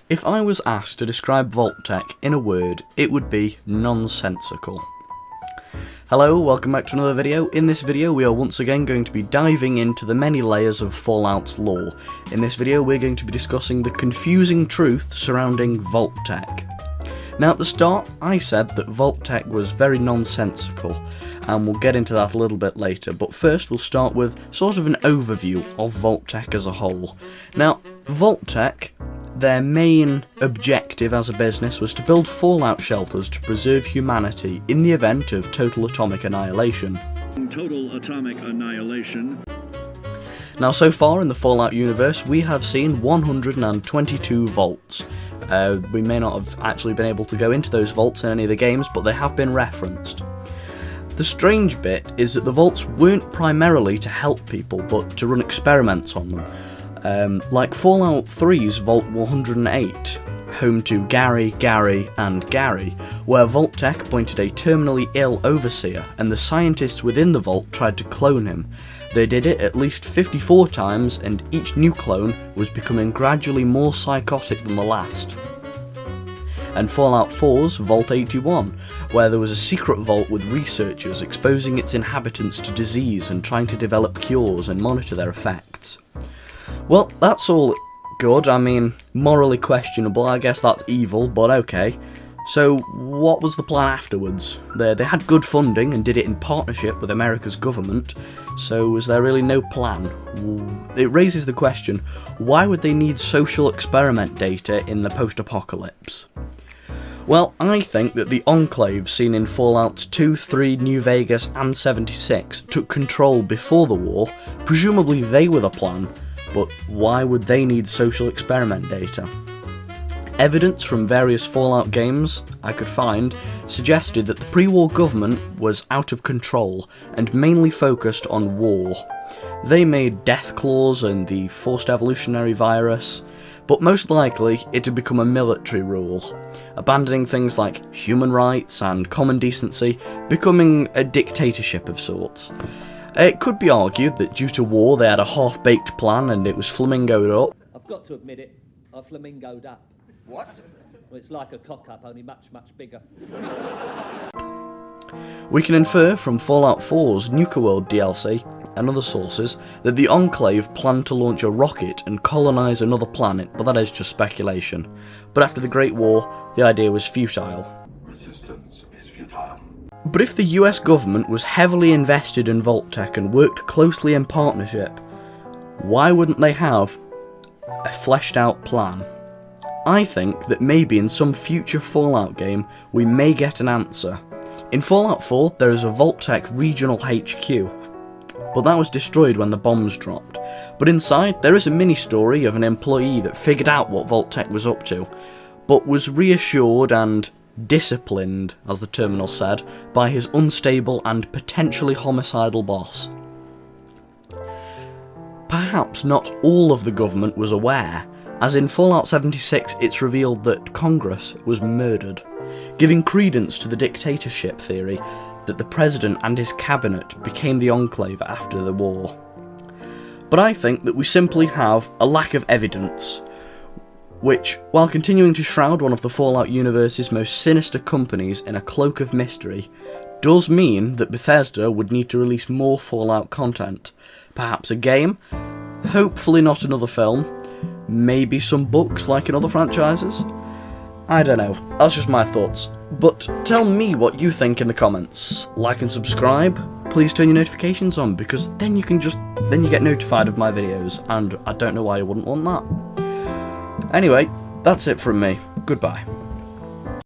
If I was asked to describe Vault-Tec in a word, it would be nonsensical. Hello, welcome back to another video. In this video we are once again going to be diving into the many layers of Fallout's lore. In this video we're going to be discussing the confusing truth surrounding Vault-Tec. Now at the start I said that Vault-Tec was very nonsensical, and we'll get into that a little bit later, but first we'll start with sort of an overview of Vault-Tec as a whole. Now, Vault-Tec, their main objective as a business was to build fallout shelters to preserve humanity in the event of total atomic annihilation. Total atomic annihilation. Now so far in the Fallout universe we have seen 122 vaults. We may not have actually been able to go into those vaults in any of the games, but they have been referenced. The strange bit is that the vaults weren't primarily to help people, but to run experiments on them. Like Fallout 3's Vault 108, home to Gary, and Gary, where Vault-Tec appointed a terminally ill overseer, and the scientists within the vault tried to clone him. They did it at least 54 times, and each new clone was becoming gradually more psychotic than the last. And Fallout 4's Vault 81, where there was a secret vault with researchers exposing its inhabitants to disease and trying to develop cures and monitor their effects. Well, that's all good. I mean, morally questionable, I guess that's evil, but okay. So, what was the plan afterwards? They had good funding and did it in partnership with America's government, so was there really no plan? It raises the question, why would they need social experiment data in the post-apocalypse? Well, I think that the Enclave seen in Fallout 2, 3, New Vegas and 76 took control before the war. Presumably they were the plan, but why would they need social experiment data? Evidence from various Fallout games I could find suggested that the pre-war government was out of control and mainly focused on war. They made death claws and the forced evolutionary virus, but most likely it had become a military rule, abandoning things like human rights and common decency, becoming a dictatorship of sorts. It could be argued that due to war they had a half-baked plan and it was flamingoed up. I've got to admit it, I flamingoed up. What? Well, it's like a cock-up, only much, much bigger. We can infer from Fallout 4's Nuka World DLC and other sources that the Enclave planned to launch a rocket and colonise another planet, but that is just speculation. But after the Great War, the idea was futile. Resistance is futile. But if the US government was heavily invested in Vault-Tec and worked closely in partnership, why wouldn't they have a fleshed out plan? I think that maybe in some future Fallout game we may get an answer. In Fallout 4 there is a Vault-Tec regional HQ, but that was destroyed when the bombs dropped. But inside there is a mini-story of an employee that figured out what Vault-Tec was up to, but was reassured and disciplined, as the terminal said, by his unstable and potentially homicidal boss. Perhaps not all of the government was aware, as in Fallout 76 it's revealed that Congress was murdered, giving credence to the dictatorship theory that the president and his cabinet became the Enclave after the war. But I think that we simply have a lack of evidence, which, while continuing to shroud one of the Fallout universe's most sinister companies in a cloak of mystery, does mean that Bethesda would need to release more Fallout content. Perhaps a game, hopefully not another film, maybe some books like in other franchises? I don't know, that's just my thoughts. But tell me what you think in the comments. Like and subscribe, please turn your notifications on, because then you get notified of my videos, and I don't know why you wouldn't want that. Anyway, that's it from me. Goodbye.